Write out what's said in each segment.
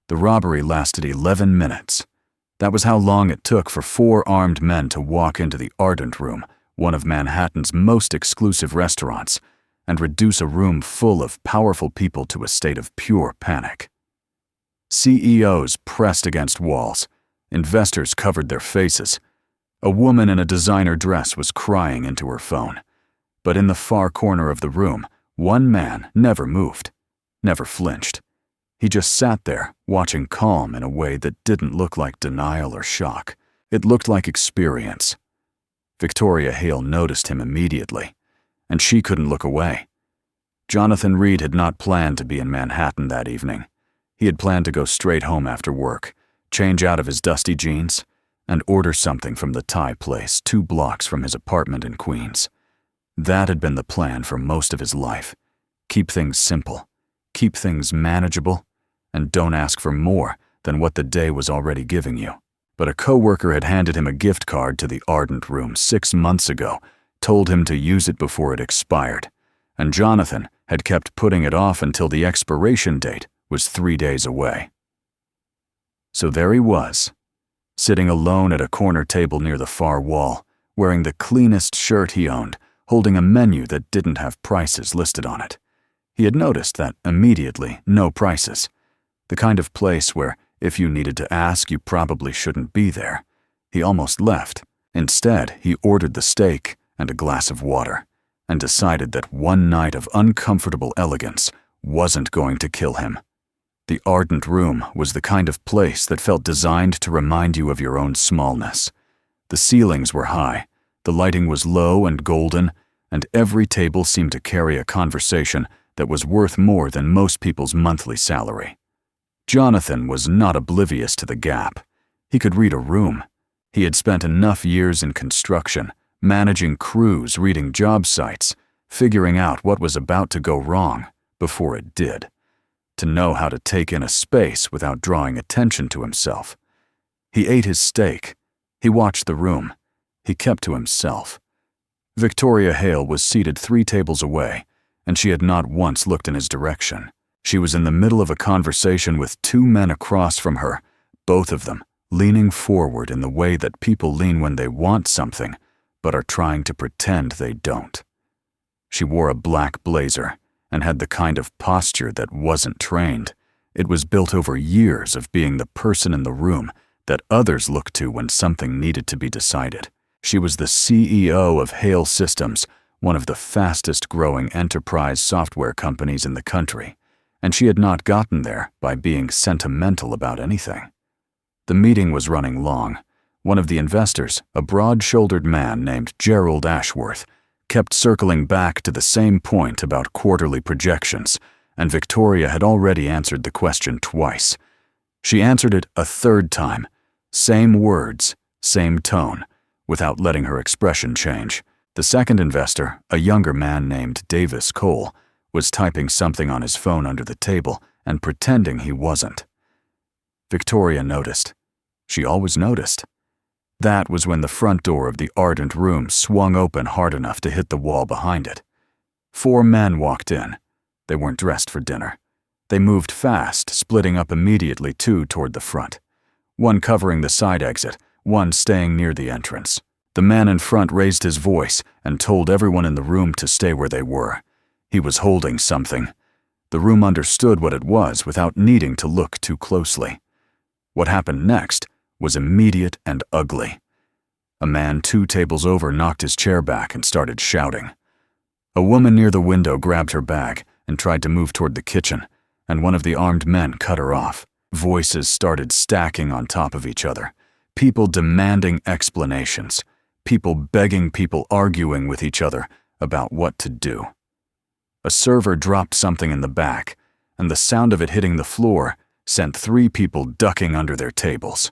The robbery lasted 11 minutes. That was how long it took for 4 armed men to walk into the Ardent Room, one of Manhattan's most exclusive restaurants, and reduce a room full of powerful people to a state of pure panic. CEOs pressed against walls. Investors covered their faces. A woman in a designer dress was crying into her phone. But in the far corner of the room, one man never moved, never flinched. He just sat there, watching calm in a way that didn't look like denial or shock. It looked like experience. Victoria Hale noticed him immediately, and she couldn't look away. Jonathan Reed had not planned to be in Manhattan that evening. He had planned to go straight home after work, change out of his dusty jeans, and order something from the Thai place 2 blocks from his apartment in Queens. That had been the plan for most of his life. Keep things simple, keep things manageable, and don't ask for more than what the day was already giving you. But a coworker had handed him a gift card to the Ardent Room 6 months ago, told him to use it before it expired, and Jonathan had kept putting it off until the expiration date was 3 days away. So there he was, sitting alone at a corner table near the far wall, wearing the cleanest shirt he owned, holding a menu that didn't have prices listed on it. He had noticed that immediately, no prices. The kind of place where, if you needed to ask, you probably shouldn't be there. He almost left. Instead, he ordered the steak and a glass of water, and decided that one night of uncomfortable elegance wasn't going to kill him. The Ardent Room was the kind of place that felt designed to remind you of your own smallness. The ceilings were high, the lighting was low and golden, and every table seemed to carry a conversation that was worth more than most people's monthly salary. Jonathan was not oblivious to the gap. He could read a room. He had spent enough years in construction, managing crews, reading job sites, figuring out what was about to go wrong before it did, to know how to take in a space without drawing attention to himself. He ate his steak. He watched the room. He kept to himself. Victoria Hale was seated 3 tables away, and she had not once looked in his direction. She was in the middle of a conversation with 2 men across from her, both of them leaning forward in the way that people lean when they want something, but are trying to pretend they don't. She wore a black blazer and had the kind of posture that wasn't trained. It was built over years of being the person in the room that others looked to when something needed to be decided. She was the CEO of Hale Systems, one of the fastest-growing enterprise software companies in the country, and she had not gotten there by being sentimental about anything. The meeting was running long. One of the investors, a broad-shouldered man named Gerald Ashworth, kept circling back to the same point about quarterly projections, and Victoria had already answered the question twice. She answered it a 3rd time, same words, same tone, without letting her expression change. The second investor, a younger man named Davis Cole, was typing something on his phone under the table and pretending he wasn't. Victoria noticed. She always noticed. That was when the front door of the Ardent Room swung open hard enough to hit the wall behind it. 4 men walked in. They weren't dressed for dinner. They moved fast, splitting up immediately 2 toward the front, one covering the side exit, one staying near the entrance. The man in front raised his voice and told everyone in the room to stay where they were. He was holding something. The room understood what it was without needing to look too closely. What happened next was immediate and ugly. A man 2 tables over knocked his chair back and started shouting. A woman near the window grabbed her bag and tried to move toward the kitchen, and one of the armed men cut her off. Voices started stacking on top of each other. People demanding explanations. People begging, people arguing with each other about what to do. A server dropped something in the back, and the sound of it hitting the floor sent 3 people ducking under their tables.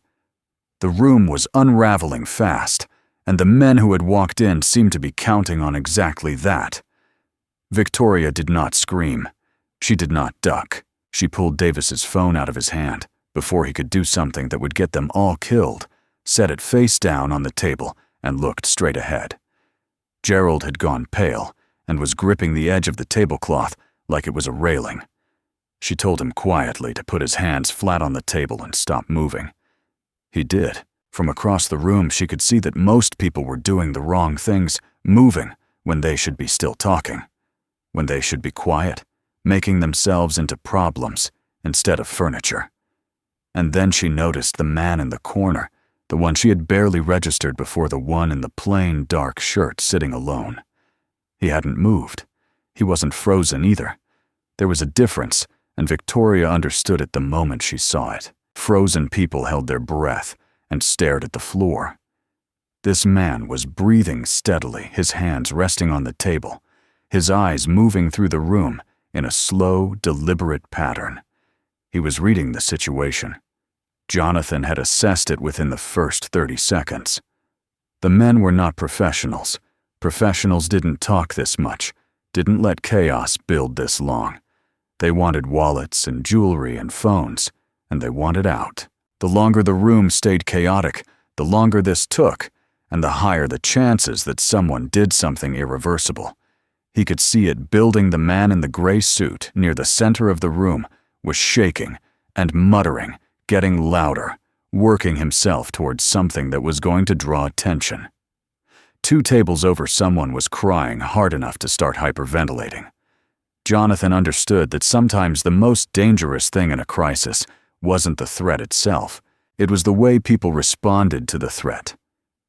The room was unraveling fast, and the men who had walked in seemed to be counting on exactly that. Victoria did not scream. She did not duck. She pulled Davis's phone out of his hand before he could do something that would get them all killed, set it face down on the table, and looked straight ahead. Gerald had gone pale and was gripping the edge of the tablecloth like it was a railing. She told him quietly to put his hands flat on the table and stop moving. He did. From across the room, she could see that most people were doing the wrong things, moving when they should be still talking, when they should be quiet, making themselves into problems instead of furniture. And then she noticed the man in the corner, the one she had barely registered before, the one in the plain dark shirt sitting alone. He hadn't moved. He wasn't frozen either. There was a difference, and Victoria understood it the moment she saw it. Frozen people held their breath and stared at the floor. This man was breathing steadily, his hands resting on the table, his eyes moving through the room in a slow, deliberate pattern. He was reading the situation. Jonathan had assessed it within the first 30 seconds. The men were not professionals. Professionals didn't talk this much, didn't let chaos build this long. They wanted wallets and jewelry and phones, and they wanted out. The longer the room stayed chaotic, the longer this took, and the higher the chances that someone did something irreversible. He could see it building. The man in the gray suit near the center of the room was shaking and muttering, getting louder, working himself towards something that was going to draw attention. 2 tables over, someone was crying hard enough to start hyperventilating. Jonathan understood that sometimes the most dangerous thing in a crisis wasn't the threat itself. It was the way people responded to the threat.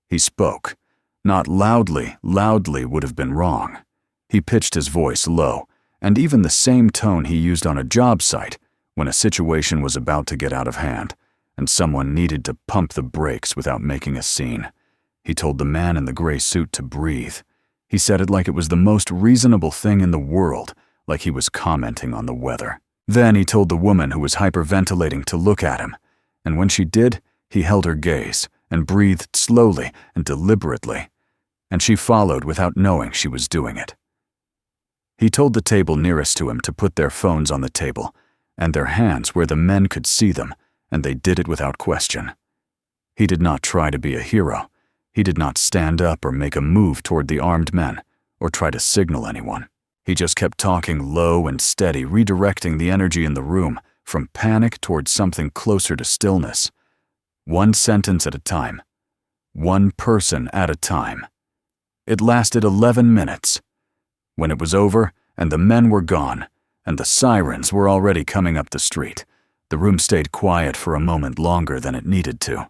He spoke. Not loudly. Loudly would have been wrong. He pitched his voice low, and even the same tone he used on a job site when a situation was about to get out of hand, and someone needed to pump the brakes without making a scene. He told the man in the gray suit to breathe. He said it like it was the most reasonable thing in the world, like he was commenting on the weather. Then he told the woman who was hyperventilating to look at him, and when she did, he held her gaze and breathed slowly and deliberately, and she followed without knowing she was doing it. He told the table nearest to him to put their phones on the table and their hands where the men could see them, and they did it without question. He did not try to be a hero. He did not stand up or make a move toward the armed men or try to signal anyone. He just kept talking low and steady, redirecting the energy in the room from panic towards something closer to stillness. 1 sentence at a time. 1 person at a time. It lasted 11 minutes. When it was over and the men were gone and the sirens were already coming up the street, the room stayed quiet for a moment longer than it needed to.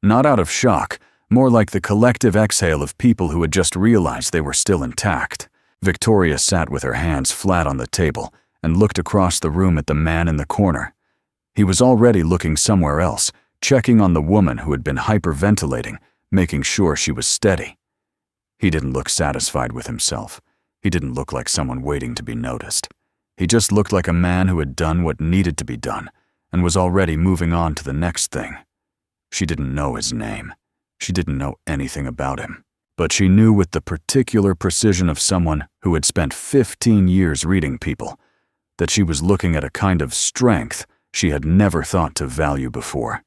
Not out of shock, more like the collective exhale of people who had just realized they were still intact. Victoria sat with her hands flat on the table and looked across the room at the man in the corner. He was already looking somewhere else, checking on the woman who had been hyperventilating, making sure she was steady. He didn't look satisfied with himself. He didn't look like someone waiting to be noticed. He just looked like a man who had done what needed to be done and was already moving on to the next thing. She didn't know his name. She didn't know anything about him. But she knew with the particular precision of someone who had spent 15 years reading people that she was looking at a kind of strength she had never thought to value before.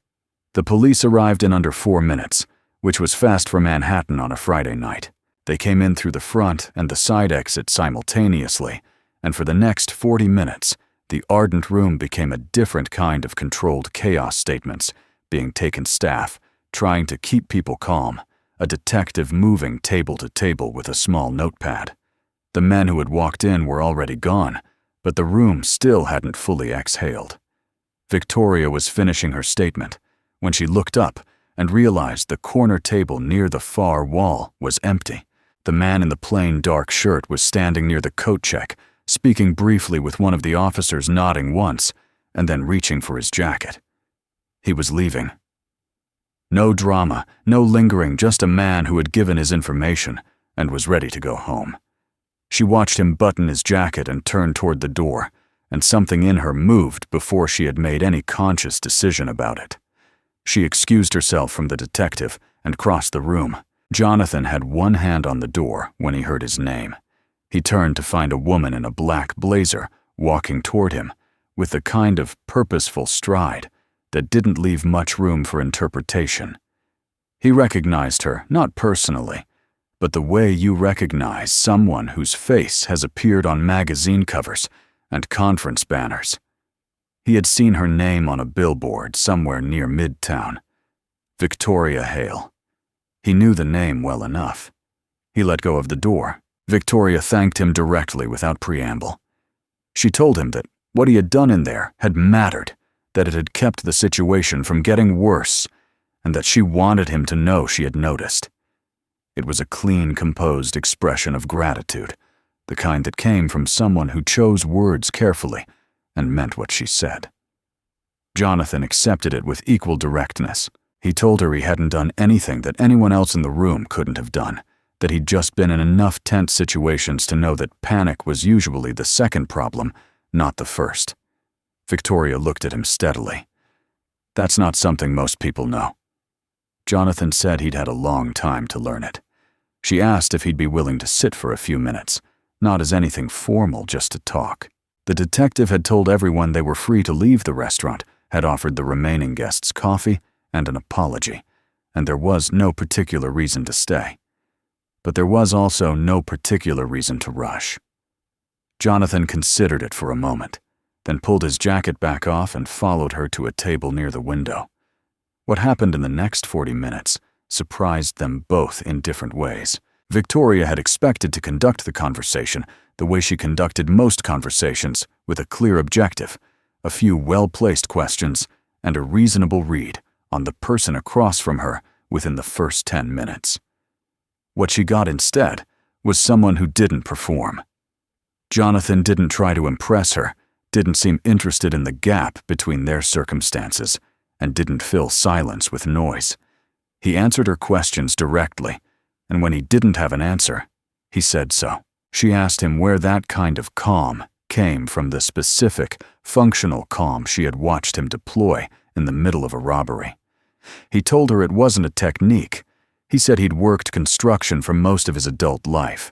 The police arrived in under 4 minutes, which was fast for Manhattan on a Friday night. They came in through the front and the side exit simultaneously, and for the next 40 minutes, the Ardent Room became a different kind of controlled chaos. Statements being taken, staff trying to keep people calm, a detective moving table to table with a small notepad. The men who had walked in were already gone, but the room still hadn't fully exhaled. Victoria was finishing her statement when she looked up and realized the corner table near the far wall was empty. The man in the plain dark shirt was standing near the coat check, speaking briefly with one of the officers, nodding once, and then reaching for his jacket. He was leaving. No drama, no lingering, just a man who had given his information and was ready to go home. She watched him button his jacket and turn toward the door, and something in her moved before she had made any conscious decision about it. She excused herself from the detective and crossed the room. Jonathan had one hand on the door when he heard his name. He turned to find a woman in a black blazer walking toward him with the kind of purposeful stride that didn't leave much room for interpretation. He recognized her, not personally, but the way you recognize someone whose face has appeared on magazine covers and conference banners. He had seen her name on a billboard somewhere near Midtown. Victoria Hale. He knew the name well enough. He let go of the door. Victoria thanked him directly without preamble. She told him that what he had done in there had mattered, that it had kept the situation from getting worse, and that she wanted him to know she had noticed. It was a clean, composed expression of gratitude, the kind that came from someone who chose words carefully and meant what she said. Jonathan accepted it with equal directness. He told her he hadn't done anything that anyone else in the room couldn't have done, that he'd just been in enough tense situations to know that panic was usually the second problem, not the first. Victoria looked at him steadily. That's not something most people know. Jonathan said he'd had a long time to learn it. She asked if he'd be willing to sit for a few minutes, not as anything formal, just to talk. The detective had told everyone they were free to leave the restaurant, had offered the remaining guests coffee and an apology, and there was no particular reason to stay. But there was also no particular reason to rush. Jonathan considered it for a moment, then pulled his jacket back off and followed her to a table near the window. What happened in the next 40 minutes surprised them both in different ways. Victoria had expected to conduct the conversation the way she conducted most conversations, with a clear objective, a few well-placed questions, and a reasonable read on the person across from her within the first 10 minutes. What she got instead was someone who didn't perform. Jonathan didn't try to impress her, didn't seem interested in the gap between their circumstances, and didn't fill silence with noise. He answered her questions directly, and when he didn't have an answer, he said so. She asked him where that kind of calm came from, the specific, functional calm she had watched him deploy in the middle of a robbery. He told her it wasn't a technique. He said he'd worked construction for most of his adult life,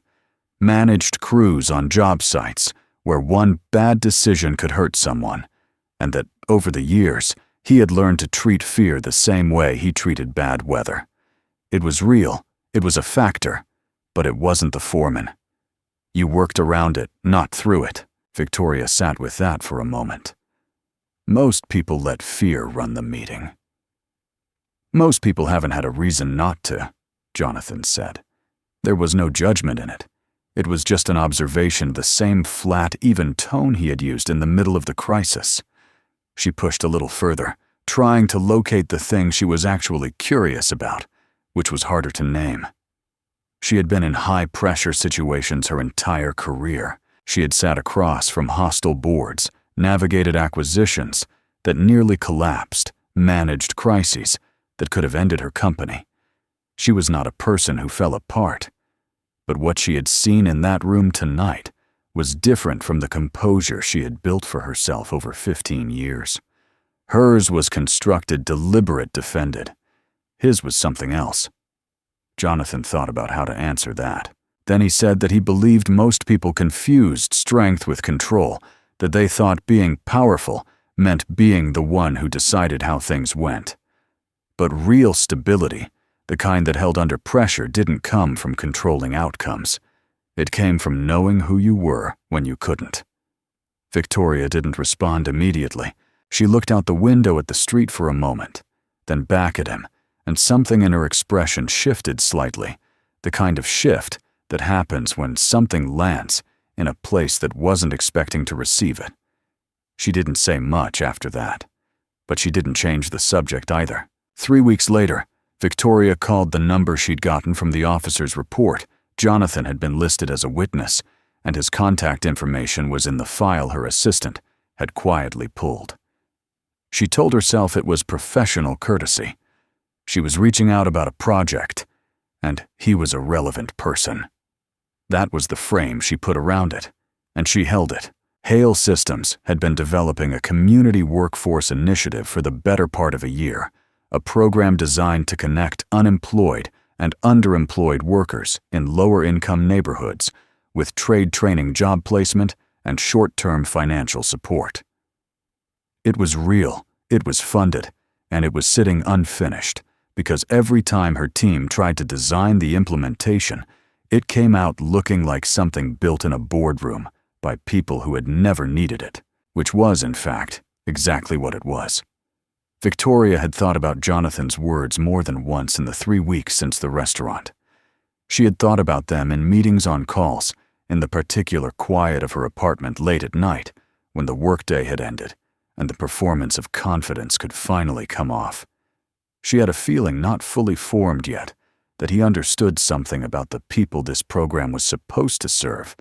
managed crews on job sites where one bad decision could hurt someone, and that, over the years, he had learned to treat fear the same way he treated bad weather. It was real, it was a factor, but it wasn't the foreman. You worked around it, not through it. Victoria sat with that for a moment. Most people let fear run the meeting. Most people haven't had a reason not to, Jonathan said. There was no judgment in it. It was just an observation, the same flat, even tone he had used in the middle of the crisis. She pushed a little further, trying to locate the thing she was actually curious about, which was harder to name. She had been in high-pressure situations her entire career. She had sat across from hostile boards, navigated acquisitions that nearly collapsed, managed crises that could have ended her company. She was not a person who fell apart. But what she had seen in that room tonight was different from the composure she had built for herself over 15 years. Hers was constructed, deliberate, defended. His was something else. Jonathan thought about how to answer that. Then he said that he believed most people confused strength with control, that they thought being powerful meant being the one who decided how things went. But real stability, the kind that held under pressure, didn't come from controlling outcomes. It came from knowing who you were when you couldn't. Victoria didn't respond immediately. She looked out the window at the street for a moment, then back at him, and something in her expression shifted slightly, the kind of shift that happens when something lands in a place that wasn't expecting to receive it. She didn't say much after that, but she didn't change the subject either. 3 weeks later, Victoria called the number she'd gotten from the officer's report. Jonathan had been listed as a witness, and his contact information was in the file her assistant had quietly pulled. She told herself it was professional courtesy. She was reaching out about a project, and he was a relevant person. That was the frame she put around it, and she held it. Hale Systems had been developing a community workforce initiative for the better part of a year, a program designed to connect unemployed and underemployed workers in lower-income neighborhoods with trade training, job placement, and short-term financial support. It was real, it was funded, and it was sitting unfinished, because every time her team tried to design the implementation, it came out looking like something built in a boardroom by people who had never needed it, which was, in fact, Exactly what it was. Victoria had thought about Jonathan's words more than once in the 3 weeks since the restaurant. She had thought about them in meetings on calls, in the particular quiet of her apartment late at night, when the workday had ended, and the performance of confidence could finally come off. She had a feeling not fully formed yet, that he understood something about the people this program was supposed to serve,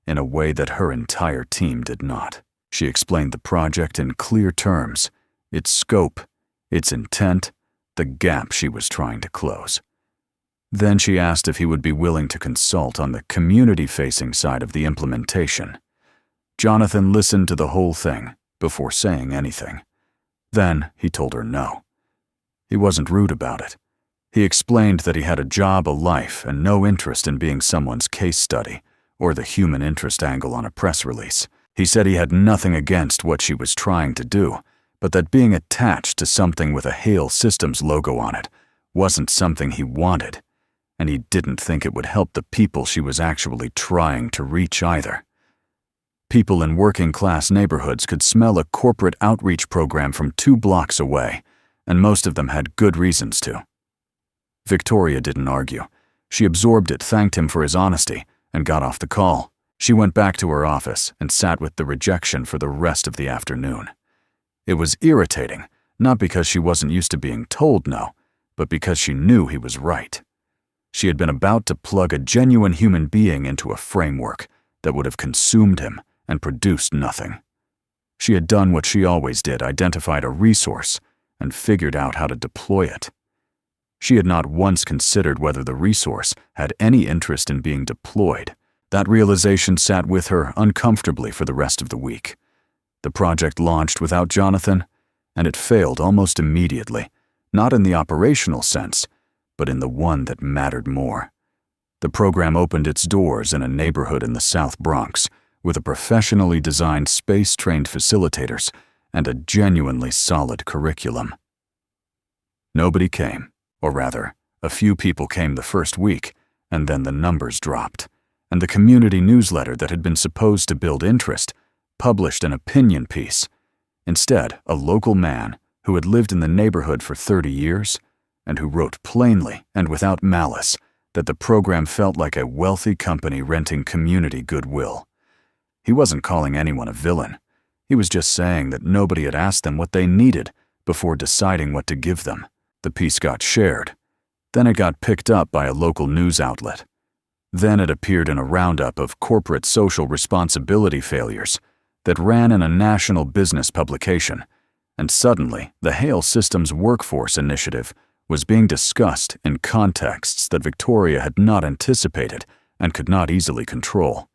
in a way that her entire team did not. She explained the project in clear terms, its scope, its intent, the gap she was trying to close. Then she asked if he would be willing to consult on the community-facing side of the implementation. Jonathan listened to the whole thing before saying anything. Then he told her no. He wasn't rude about it. He explained that he had a job, a life, and no interest in being someone's case study or the human interest angle on a press release. He said he had nothing against what she was trying to do, but that being attached to something with a Hale Systems logo on it wasn't something he wanted, and he didn't think it would help the people she was actually trying to reach either. People in working-class neighborhoods could smell a corporate outreach program from 2 blocks away, and most of them had good reasons to. Victoria didn't argue. She absorbed it, thanked him for his honesty, and got off the call. She went back to her office and sat with the rejection for the rest of the afternoon. It was irritating, not because she wasn't used to being told no, but because she knew he was right. She had been about to plug a genuine human being into a framework that would have consumed him and produced nothing. She had done what she always did, identified a resource, and figured out how to deploy it. She had not once considered whether the resource had any interest in being deployed. That realization sat with her uncomfortably for the rest of the week. The project launched without Jonathan, and it failed almost immediately, not in the operational sense, but in the one that mattered more. The program opened its doors in a neighborhood in the South Bronx with a professionally designed space-trained facilitators and a genuinely solid curriculum. Nobody came, or rather, a few people came the first week, and then the numbers dropped, and the community newsletter that had been supposed to build interest published an opinion piece. Instead, a local man who had lived in the neighborhood for 30 years and who wrote plainly and without malice that the program felt like a wealthy company renting community goodwill. He wasn't calling anyone a villain. He was just saying that nobody had asked them what they needed before deciding what to give them. The piece got shared. Then it got picked up by a local news outlet. Then it appeared in a roundup of corporate social responsibility failures that ran in a national business publication, and suddenly the Hale Systems Workforce Initiative was being discussed in contexts that Victoria had not anticipated and could not easily control.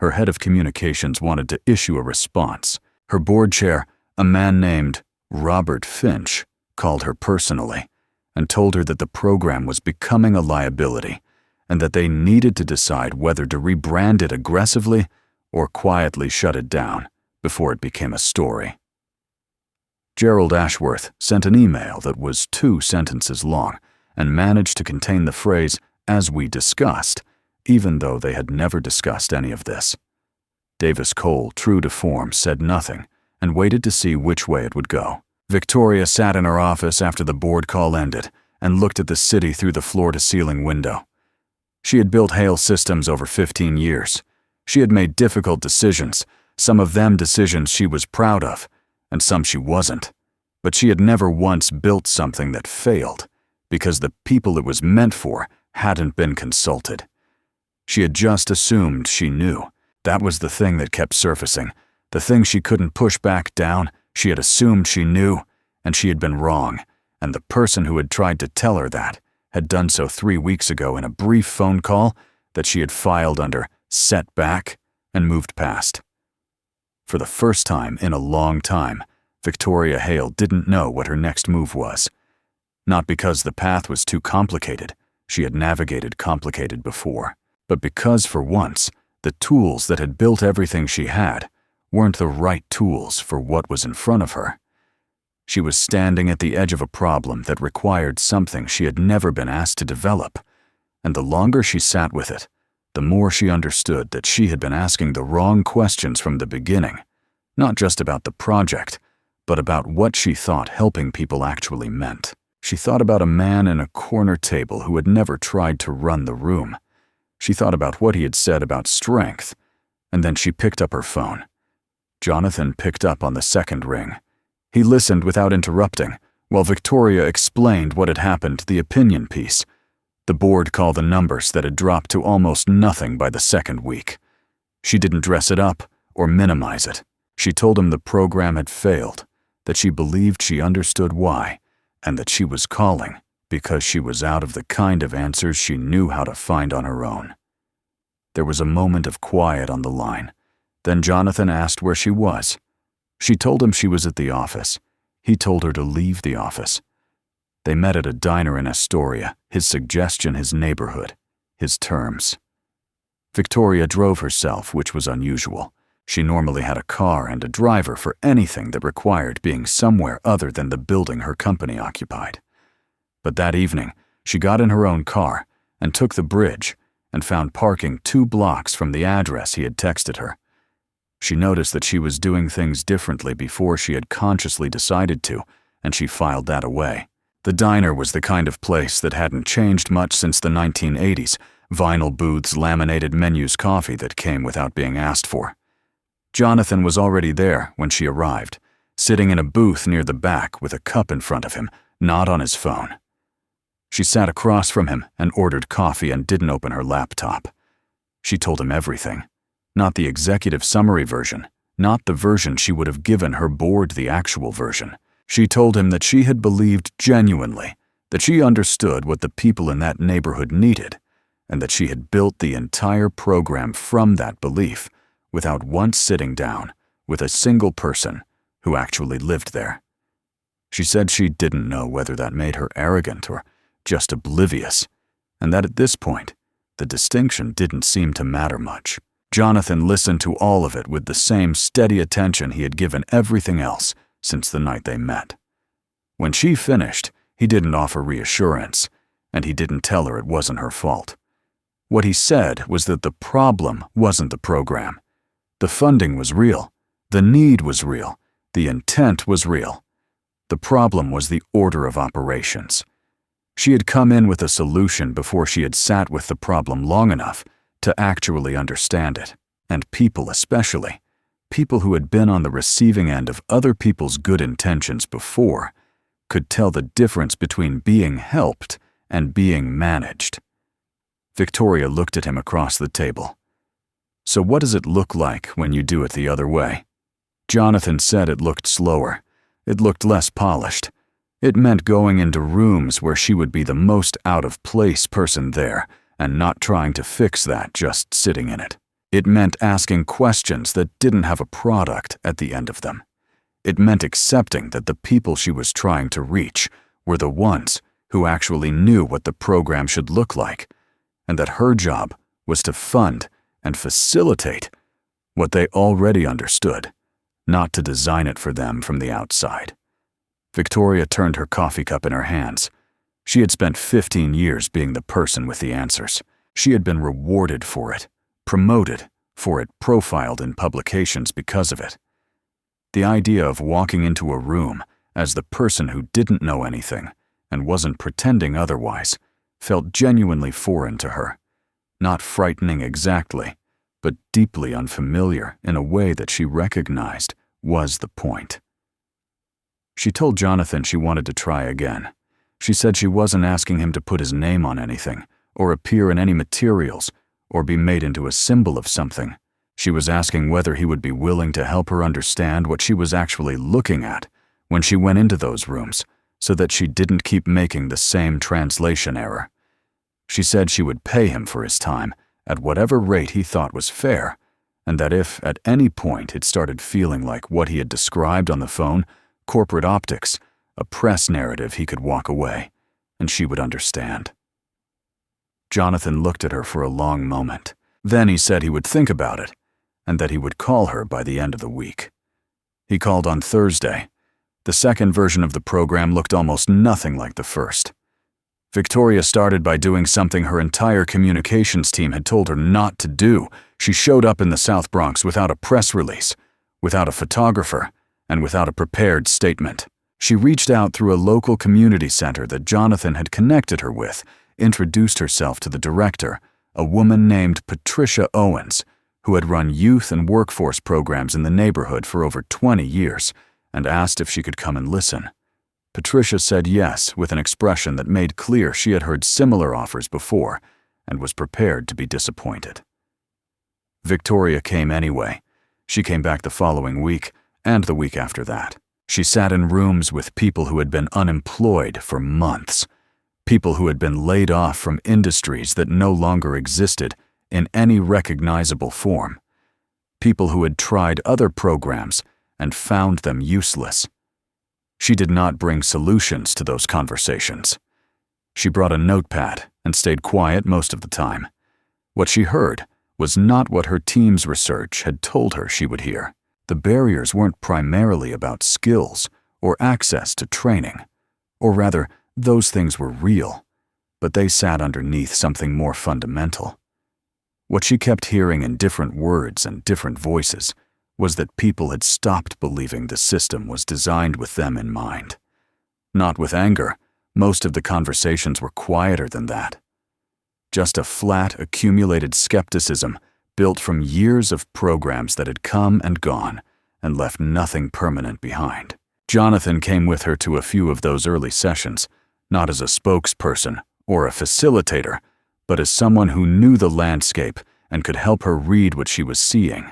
Her head of communications wanted to issue a response. Her board chair, a man named Robert Finch, called her personally and told her that the program was becoming a liability and that they needed to decide whether to rebrand it aggressively or quietly shut it down before it became a story. Gerald Ashworth sent an email that was 2 sentences long and managed to contain the phrase, "as we discussed," even though they had never discussed any of this. Davis Cole, true to form, said nothing and waited to see which way it would go. Victoria sat in her office after the board call ended and looked at the city through the floor-to-ceiling window. She had built Hale Systems over 15 years. She had made difficult decisions, some of them decisions she was proud of, and some she wasn't. But she had never once built something that failed, because the people it was meant for hadn't been consulted. She had just assumed she knew. That was the thing that kept surfacing. The thing she couldn't push back down. She had assumed she knew, and she had been wrong, and the person who had tried to tell her that had done so 3 weeks ago in a brief phone call that she had filed under "set back" and moved past. For the first time in a long time, Victoria Hale didn't know what her next move was. Not because the path was too complicated, she had navigated complicated before, but because for once, the tools that had built everything she had weren't the right tools for what was in front of her. She was standing at the edge of a problem that required something she had never been asked to develop, and the longer she sat with it, the more she understood that she had been asking the wrong questions from the beginning, not just about the project, but about what she thought helping people actually meant. She thought about a man in a corner table who had never tried to run the room. She thought about what he had said about strength, and then she picked up her phone. Jonathan picked up on the second ring. He listened without interrupting, while Victoria explained what had happened, the opinion piece. The board called the numbers that had dropped to almost nothing by the second week. She didn't dress it up or minimize it. She told him the program had failed, that she believed she understood why, and that she was calling because she was out of the kind of answers she knew how to find on her own. There was a moment of quiet on the line. Then Jonathan asked where she was. She told him she was at the office. He told her to leave the office. They met at a diner in Astoria, his suggestion, his neighborhood, his terms. Victoria drove herself, which was unusual. She normally had a car and a driver for anything that required being somewhere other than the building her company occupied. But that evening, she got in her own car and took the bridge and found parking 2 blocks from the address he had texted her. She noticed that she was doing things differently before she had consciously decided to, and she filed that away. The diner was the kind of place that hadn't changed much since the 1980s, vinyl booths, laminated menus, coffee that came without being asked for. Jonathan was already there when she arrived, sitting in a booth near the back with a cup in front of him, not on his phone. She sat across from him and ordered coffee and didn't open her laptop. She told him everything. Not the executive summary version, not the version she would have given her board, the actual version. She told him that she had believed genuinely that she understood what the people in that neighborhood needed, and that she had built the entire program from that belief without once sitting down with a single person who actually lived there. She said she didn't know whether that made her arrogant or just oblivious, and that at this point, the distinction didn't seem to matter much. Jonathan listened to all of it with the same steady attention he had given everything else since the night they met. When she finished, he didn't offer reassurance, and he didn't tell her it wasn't her fault. What he said was that the problem wasn't the program. The funding was real, the need was real, the intent was real. The problem was the order of operations. She had come in with a solution before she had sat with the problem long enough to actually understand it, and people especially, people who had been on the receiving end of other people's good intentions before, could tell the difference between being helped and being managed. Victoria looked at him across the table. So what does it look like when you do it the other way? Jonathan said it looked slower. It looked less polished. It meant going into rooms where she would be the most out-of-place person there, and not trying to fix that just sitting in it. It meant asking questions that didn't have a product at the end of them. It meant accepting that the people she was trying to reach were the ones who actually knew what the program should look like, and that her job was to fund and facilitate what they already understood, not to design it for them from the outside. Victoria turned her coffee cup in her hands. She had spent 15 years being the person with the answers. She had been rewarded for it, promoted for it, profiled in publications because of it. The idea of walking into a room as the person who didn't know anything and wasn't pretending otherwise felt genuinely foreign to her. Not frightening exactly, but deeply unfamiliar in a way that she recognized was the point. She told Jonathan she wanted to try again. She said she wasn't asking him to put his name on anything, or appear in any materials, or be made into a symbol of something. She was asking whether he would be willing to help her understand what she was actually looking at when she went into those rooms, so that she didn't keep making the same translation error. She said she would pay him for his time at whatever rate he thought was fair, and that if at any point it started feeling like what he had described on the phone, corporate optics, a press narrative, he could walk away, and she would understand. Jonathan looked at her for a long moment. Then he said he would think about it, and that he would call her by the end of the week. He called on Thursday. The second version of the program looked almost nothing like the first. Victoria started by doing something her entire communications team had told her not to do. She showed up in the South Bronx without a press release, without a photographer, and without a prepared statement. She reached out through a local community center that Jonathan had connected her with, introduced herself to the director, a woman named Patricia Owens, who had run youth and workforce programs in the neighborhood for over 20 years, and asked if she could come and listen. Patricia said yes with an expression that made clear she had heard similar offers before and was prepared to be disappointed. Victoria came anyway. She came back the following week and the week after that. She sat in rooms with people who had been unemployed for months, people who had been laid off from industries that no longer existed in any recognizable form, people who had tried other programs and found them useless. She did not bring solutions to those conversations. She brought a notepad and stayed quiet most of the time. What she heard was not what her team's research had told her she would hear. The barriers weren't primarily about skills or access to training, or rather, those things were real, but they sat underneath something more fundamental. What she kept hearing in different words and different voices was that people had stopped believing the system was designed with them in mind. Not with anger, most of the conversations were quieter than that. Just a flat, accumulated skepticism built from years of programs that had come and gone and left nothing permanent behind. Jonathan came with her to a few of those early sessions, not as a spokesperson or a facilitator, but as someone who knew the landscape and could help her read what she was seeing.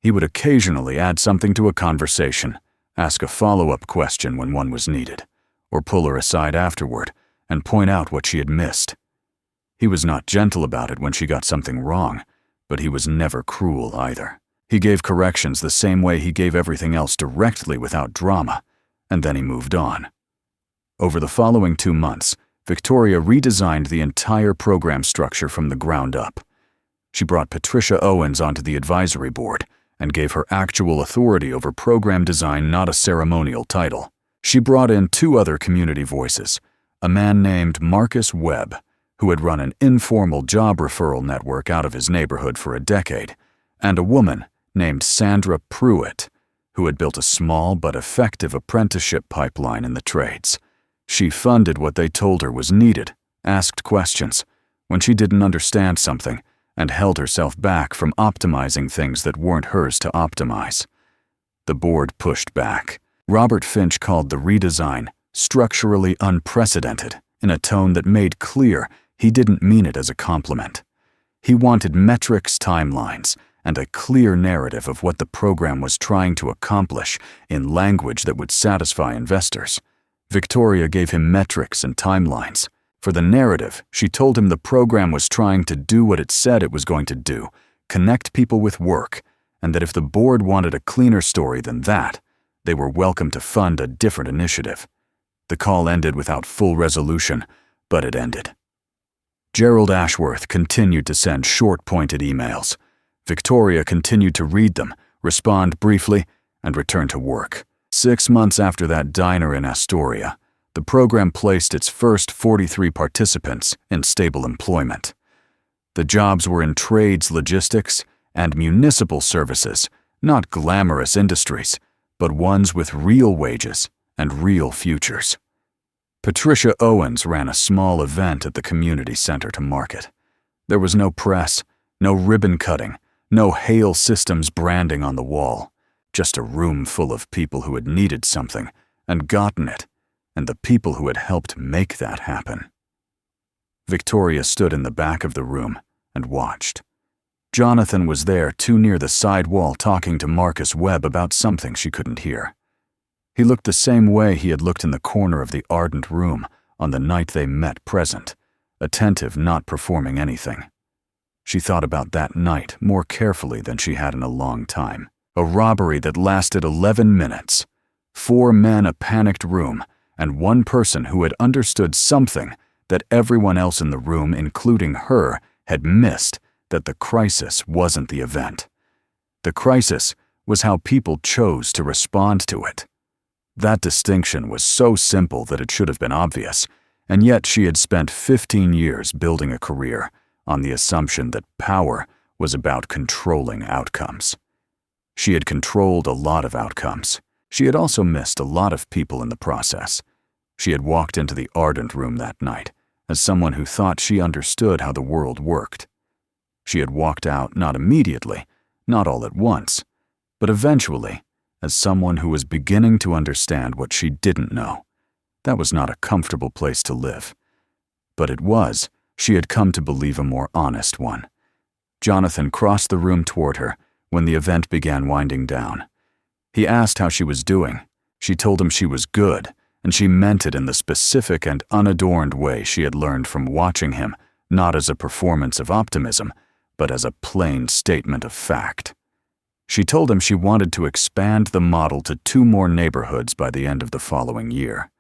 He would occasionally add something to a conversation, ask a follow-up question when one was needed, or pull her aside afterward and point out what she had missed. He was not gentle about it when she got something wrong, but he was never cruel either. He gave corrections the same way he gave everything else, directly without drama, and then he moved on. Over the following 2 months, Victoria redesigned the entire program structure from the ground up. She brought Patricia Owens onto the advisory board and gave her actual authority over program design, not a ceremonial title. She brought in 2 other community voices, a man named Marcus Webb, who had run an informal job referral network out of his neighborhood for a decade, and a woman named Sandra Pruitt, who had built a small but effective apprenticeship pipeline in the trades. She funded what they told her was needed, asked questions when she didn't understand something, and held herself back from optimizing things that weren't hers to optimize. The board pushed back. Robert Finch called the redesign structurally unprecedented, in a tone that made clear he didn't mean it as a compliment. He wanted metrics, timelines, and a clear narrative of what the program was trying to accomplish in language that would satisfy investors. Victoria gave him metrics and timelines. For the narrative, she told him the program was trying to do what it said it was going to do, connect people with work, and that if the board wanted a cleaner story than that, they were welcome to fund a different initiative. The call ended without full resolution, but it ended. Gerald Ashworth continued to send short, pointed emails. Victoria continued to read them, respond briefly, and return to work. 6 months after that diner in Astoria, the program placed its first 43 participants in stable employment. The jobs were in trades, logistics, and municipal services, not glamorous industries, but ones with real wages and real futures. Patricia Owens ran a small event at the community center to market. There was no press, no ribbon cutting, no Hale Systems branding on the wall, just a room full of people who had needed something and gotten it, and the people who had helped make that happen. Victoria stood in the back of the room and watched. Jonathan was there, too near the side wall, talking to Marcus Webb about something she couldn't hear. He looked the same way he had looked in the corner of the Ardent Room on the night they met, present, attentive, not performing anything. She thought about that night more carefully than she had in a long time. A robbery that lasted 11 minutes. 4 men, a panicked room, and one person who had understood something that everyone else in the room, including her, had missed, that the crisis wasn't the event. The crisis was how people chose to respond to it. That distinction was so simple that it should have been obvious, and yet she had spent 15 years building a career on the assumption that power was about controlling outcomes. She had controlled a lot of outcomes, She had also missed a lot of people in the process. She had walked into the Ardent Room that night as someone who thought she understood how the world worked. She had walked out not immediately, not all at once, but eventually as someone who was beginning to understand what she didn't know. That was not a comfortable place to live. But it was, she had come to believe, a more honest one. Jonathan crossed the room toward her when the event began winding down. He asked how she was doing. She told him she was good, and she meant it in the specific and unadorned way she had learned from watching him, not as a performance of optimism, but as a plain statement of fact. She told him she wanted to expand the model to 2 more neighborhoods by the end of the following year.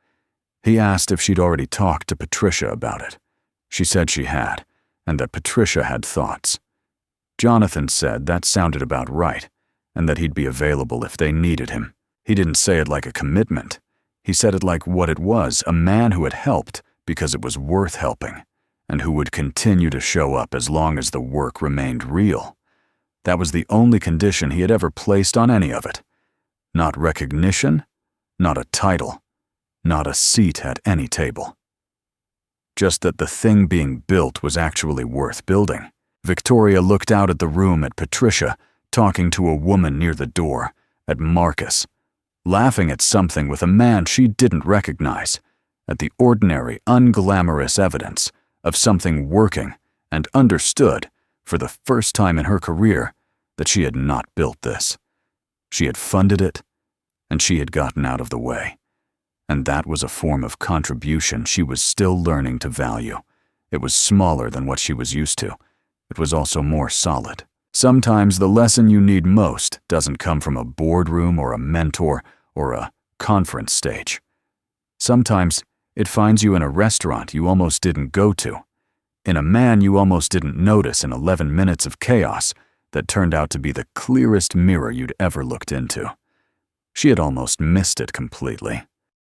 He asked if she'd already talked to Patricia about it. She said she had, and that Patricia had thoughts. Jonathan said that sounded about right, and that he'd be available if they needed him. He didn't say it like a commitment. He said it like what it was, a man who had helped because it was worth helping, and who would continue to show up as long as the work remained real. That was the only condition he had ever placed on any of it. Not recognition, not a title, not a seat at any table. Just that the thing being built was actually worth building. Victoria looked out at the room, at Patricia, talking to a woman near the door, at Marcus, laughing at something with a man she didn't recognize, at the ordinary, unglamorous evidence of something working, and understood, for the first time in her career, that she had not built this. She had funded it, and she had gotten out of the way. And that was a form of contribution she was still learning to value. It was smaller than what she was used to. It was also more solid. Sometimes the lesson you need most doesn't come from a boardroom or a mentor or a conference stage. Sometimes it finds you in a restaurant you almost didn't go to, in a man you almost didn't notice in 11 minutes of chaos that turned out to be the clearest mirror you'd ever looked into. She had almost missed it completely.